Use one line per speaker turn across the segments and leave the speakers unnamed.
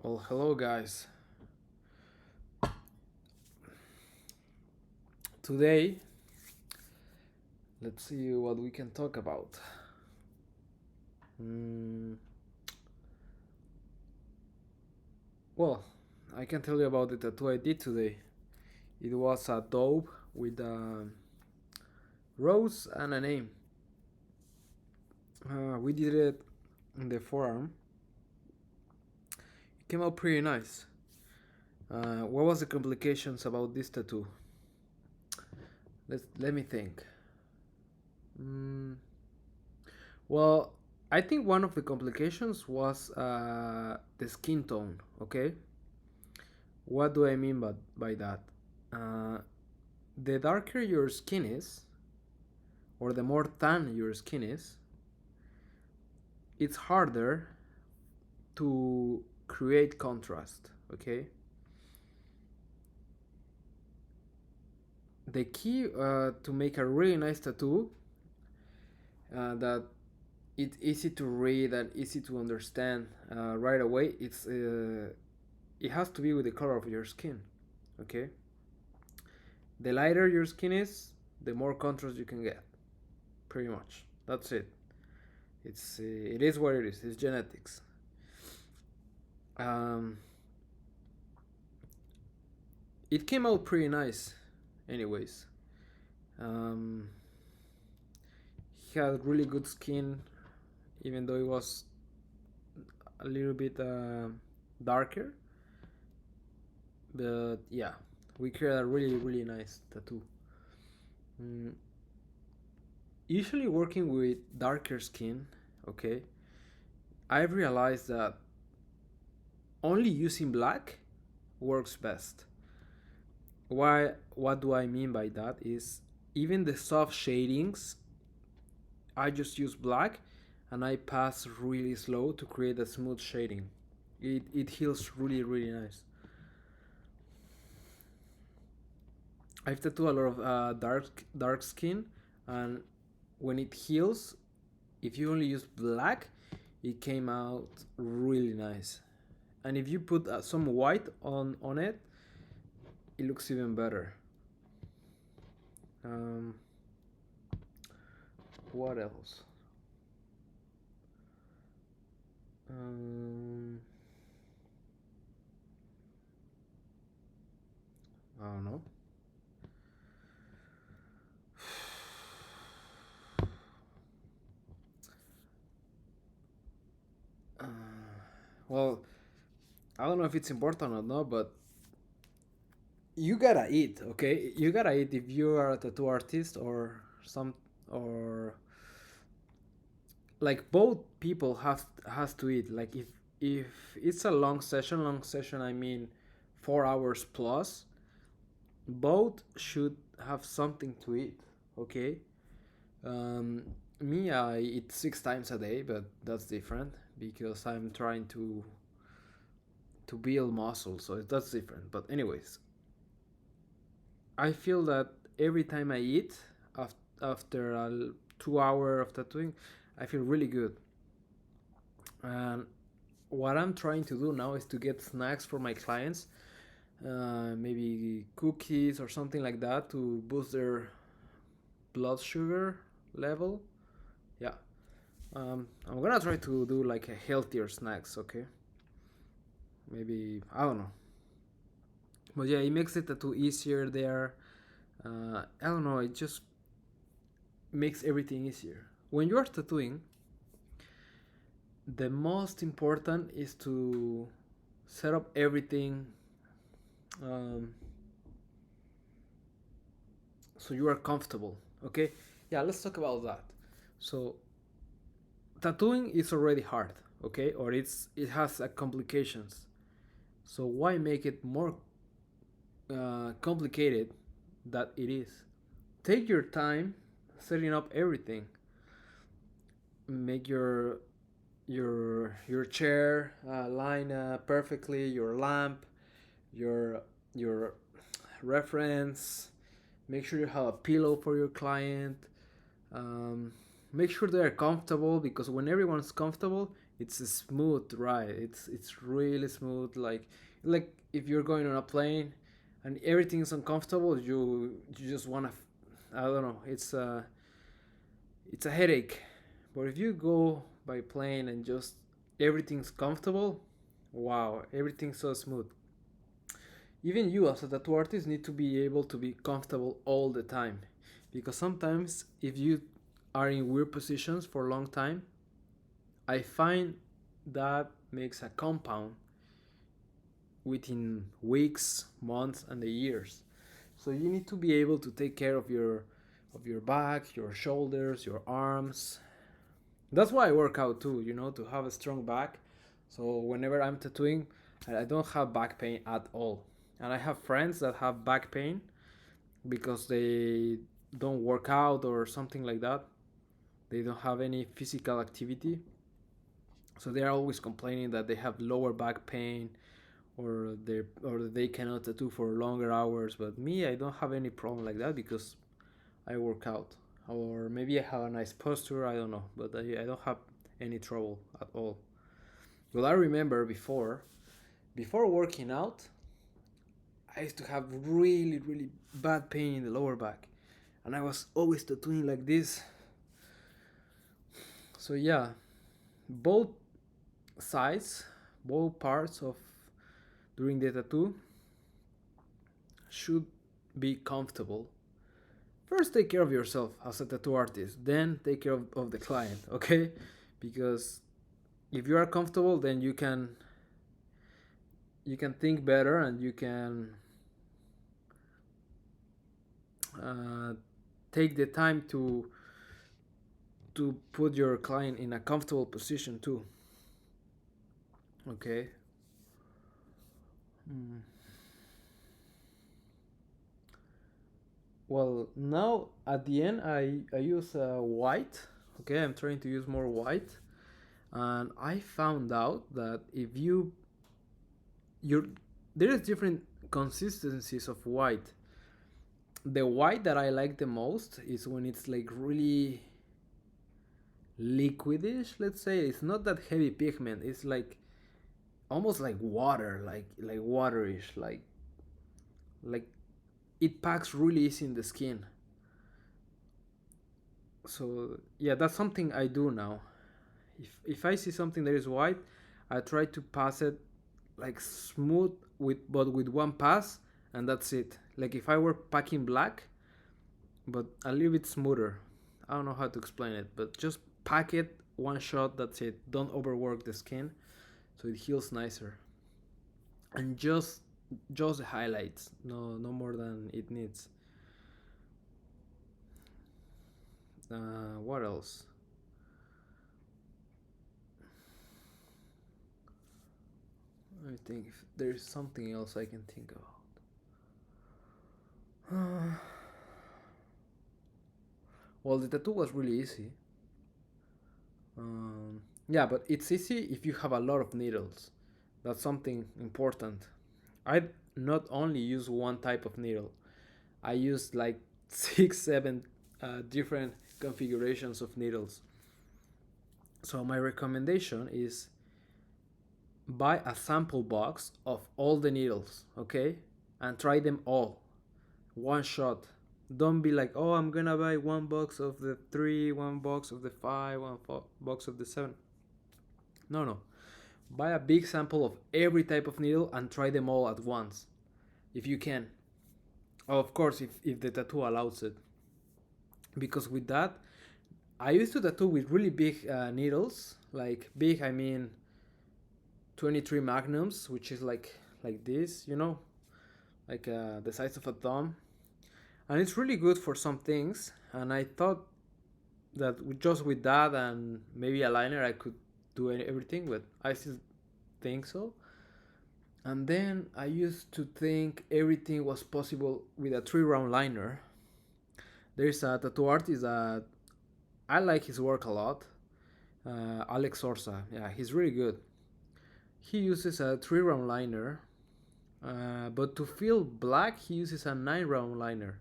Well, hello guys. Today, let's see what we can talk about. Mm, well, I can tell you about the tattoo I did today. It was a dove with a rose and a name. We did it in the forearm. It came out pretty nice. What was the complications about this tattoo? Let me think. Mm, well, I think one of the complications was the skin tone. Okay, what do I mean by that? Uh, the darker your skin is, or the more tan your skin is, it's harder to create contrast. Okay, the key to make a really nice tattoo that it's easy to read and easy to understand right away. It has to be with the color of your skin. Okay, the lighter your skin is, the more contrast you can get. Pretty much. That's it. It is what it is. It's genetics. Um, it came out pretty nice, anyways. Um, he had really good skin, even though it was a little bit darker. But yeah, we created a really nice tattoo. Mm, Usually working with darker skin, okay, I've realized that only using black works best. What do I mean by that is even the soft shadings, I just use black and I pass really slow to create a smooth shading. It heals really nice. I've tattooed a lot of dark skin, and when it heals, if you only use black, it came out really nice. And if you put some white on it, it looks even better. Um, what else? Um, I don't know. Uh, well, I don't know if it's important or not, but you gotta eat, okay? You gotta eat if you are a tattoo artist or some or like both people have has to eat. Like if it's a long session I mean 4 hours plus, both should have something to eat, okay? Um, Me, I eat 6 times a day, but that's different because I'm trying to build muscle, so that's different. But anyways, I feel that every time I eat after a 2 hour of tattooing, I feel really good. And what I'm trying to do now is to get snacks for my clients, maybe cookies or something like that to boost their blood sugar level. Yeah, I'm gonna try to do like a healthier snacks. Okay, maybe I don't know, but yeah, it makes it tattoo easier there. I don't know. It just makes everything easier. When you are tattooing, the most important is to set up everything um, so you are comfortable. Okay, yeah, let's talk about that. So tattooing is already hard, okay, or it has complications. So why make it more complicated that it is? Take your time setting up everything. Make your chair line perfectly, your lamp, your reference. Make sure you have a pillow for your client. Um, make sure they are comfortable, because when everyone's comfortable, it's a smooth ride. It's really smooth. Like if you're going on a plane and everything's uncomfortable, you just wanna, I don't know. It's a headache. But if you go by plane and just everything's comfortable, wow, everything's so smooth. Even you as a tattoo artist need to be able to be comfortable all the time, because sometimes if you are in weird positions for a long time, I find that makes a compound within weeks, months, and the years. So you need to be able to take care of your back, your shoulders, your arms. That's why I work out too, to have a strong back. So whenever I'm tattooing, I don't have back pain at all. And I have friends that have back pain because they don't work out or something like that. They don't have any physical activity. So they are always complaining that they have lower back pain, or they cannot tattoo for longer hours. But me, I don't have any problem like that because I work out, or maybe I have a nice posture. I don't know, but I don't have any trouble at all. Well, I remember before working out, I used to have really really bad pain in the lower back, and I was always tattooing like this. So yeah, both sides, both parts of during the tattoo should be comfortable. First, take care of yourself as a tattoo artist, then take care of the client, okay? Because if you are comfortable, then you can think better, and you can uh, take the time to put your client in a comfortable position too. Okay. Mm. Well, now at the end, I use white. Okay, I'm trying to use more white, and I found out that if you're there is different consistencies of white. The white that I like the most is when it's like really liquidish. Let's say it's not that heavy pigment. It's like almost like water, like waterish, like it packs really easy in the skin. So yeah, that's something I do now. If I see something that is white, I try to pass it like smooth with one pass, and that's it. Like if I were packing black, but a little bit smoother. I don't know how to explain it, but just pack it one shot. That's it. Don't overwork the skin, so it heals nicer. And just the highlights. No more than it needs. What else? I think if there's something else I can think about. Well, the tattoo was really easy. Yeah, but it's easy if you have a lot of needles. That's something important. I not only use one type of needle. I use like six, seven different configurations of needles. So my recommendation is buy a sample box of all the needles, okay, and try them all, one shot. Don't be like, oh, I'm gonna buy one box of the three, one box of the five, box of the seven. No, no. Buy a big sample of every type of needle and try them all at once, if you can. Of course, if the tattoo allows it. Because with that, I used to tattoo with really big needles. Like big, I mean 23 magnums, which is like this, like the size of a thumb. And it's really good for some things. And I thought that just with that and maybe a liner, I could do everything, but I still think so. And then I used to think everything was possible with a 3 round liner. There's a tattoo artist that I like his work a lot, Alex Sorsa. Yeah, he's really good. He uses a 3 round liner, but to fill black, he uses a 9 round liner.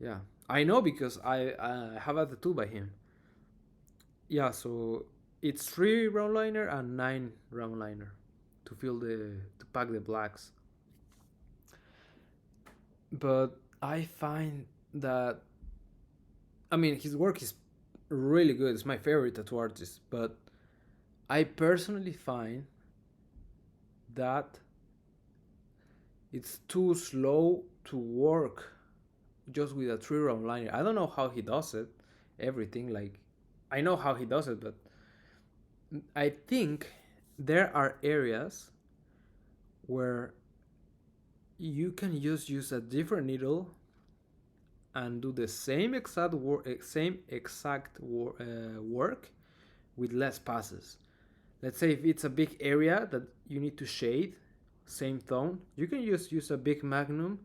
Yeah, I know because I have a tattoo by him. Yeah, so it's 3 round liner and 9 round liner to fill the to pack the blacks. But I find that, I mean, his work is really good. It's my favorite tattoo artist, but I personally find that it's too slow to work just with a 3 round liner. I don't know how he does it. Everything, like, I know how he does it, but I think there are areas where you can just use a different needle and do the same exact work with less passes. Let's say if it's a big area that you need to shade, same tone, you can just use a big magnum,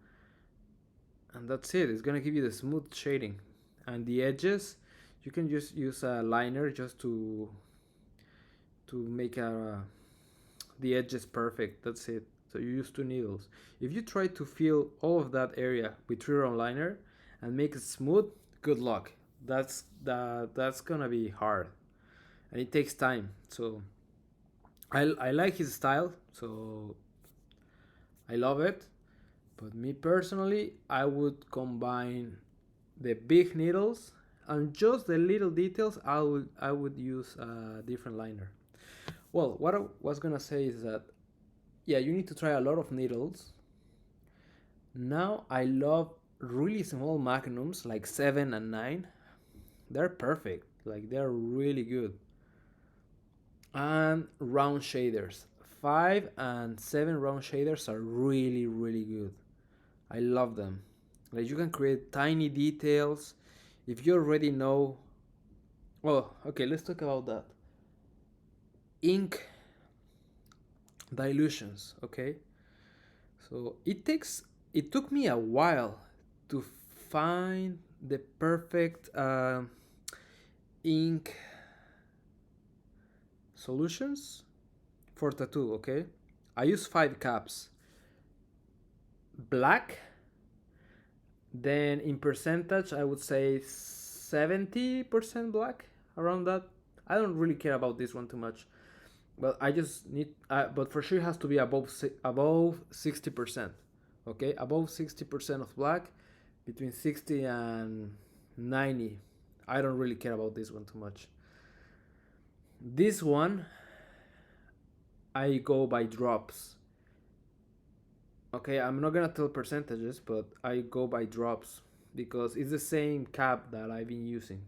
and that's it. It's gonna give you the smooth shading, and the edges, you can just use a liner just to make the edges perfect. That's it. So you use 2 needles. If you try to fill all of that area with 3 round liner and make it smooth, good luck. That's gonna be hard, and it takes time. So I like his style, so I love it. But me personally, I would combine the big needles and just the little details. I would use a different liner. Well, what I was gonna say is that, yeah, you need to try a lot of needles. Now I love really small magnums like 7 and 9. They're perfect. Like, they're really good. And round shaders. 5 and 7 round shaders are really, really good. I love them. Like, you can create tiny details. If you already know, well, okay, let's talk about that. Ink dilutions, okay? So it took me a while to find the perfect ink solutions for tattoo, okay? I use 5 caps. Black, then in percentage, I would say 70% black, around that. I don't really care about this one too much, but I just need. But for sure, it has to be above 60%. Okay, above 60% of black, between 60 and 90. I don't really care about this one too much. This one, I go by drops. Okay, I'm not gonna tell percentages, but I go by drops because it's the same cap that I've been using.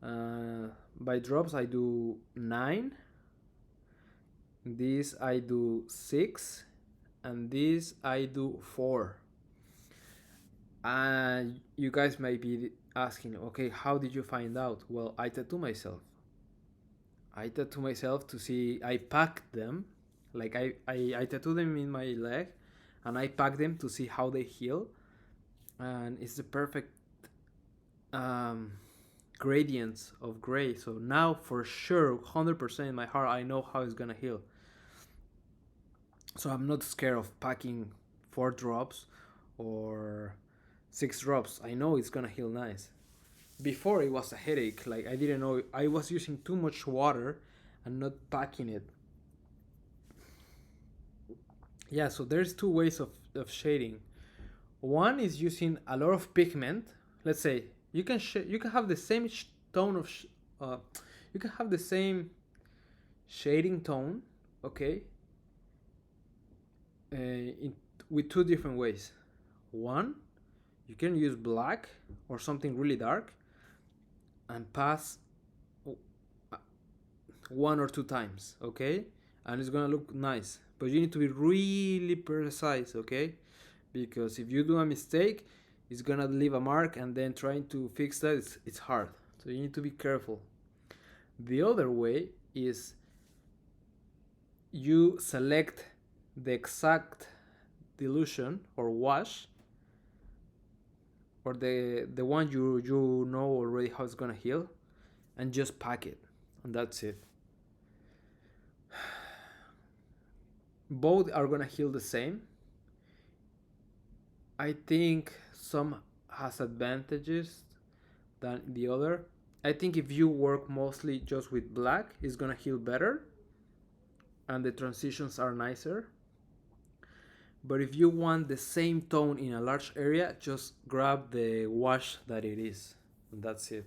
Uh, by drops, I do 9. This I do 6, and this I do 4. And you guys might be asking, okay, how did you find out? Well, I tattoo myself. I tattoo myself to see. I pack them, like I tattoo them in my leg, and I pack them to see how they heal. And it's the perfect um, gradients of gray. So now for sure, 100% in my heart, I know how it's gonna heal. So I'm not scared of packing 4 drops or 6 drops. I know it's gonna heal nice. Before it was a headache. Like, I didn't know, I was using too much water and not packing it. Yeah, so there's 2 ways of shading. One is using a lot of pigment. Let's say you can have the same tone of uh, you can have the same shading tone, okay, in with 2 different ways. One, you can use black or something really dark and pass 1 or 2 times, okay, and it's gonna look nice. But you need to be really precise, okay, because if you do a mistake, it's gonna leave a mark, and then trying to fix that, it's hard. So you need to be careful. The other way is you select the exact dilution or wash, or the one you know already how it's gonna heal, and just pack it, and that's it. Both are gonna heal the same. I think some has advantages than the other. I think if you work mostly just with black, it's gonna heal better and the transitions are nicer. But if you want the same tone in a large area, just grab the wash that it is. And that's it.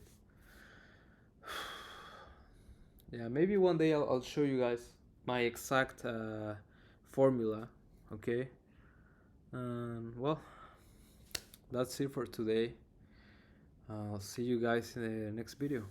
Yeah, maybe one day I'll show you guys my exact formula. Okay. Well, that's it for today. I'll see you guys in the next video.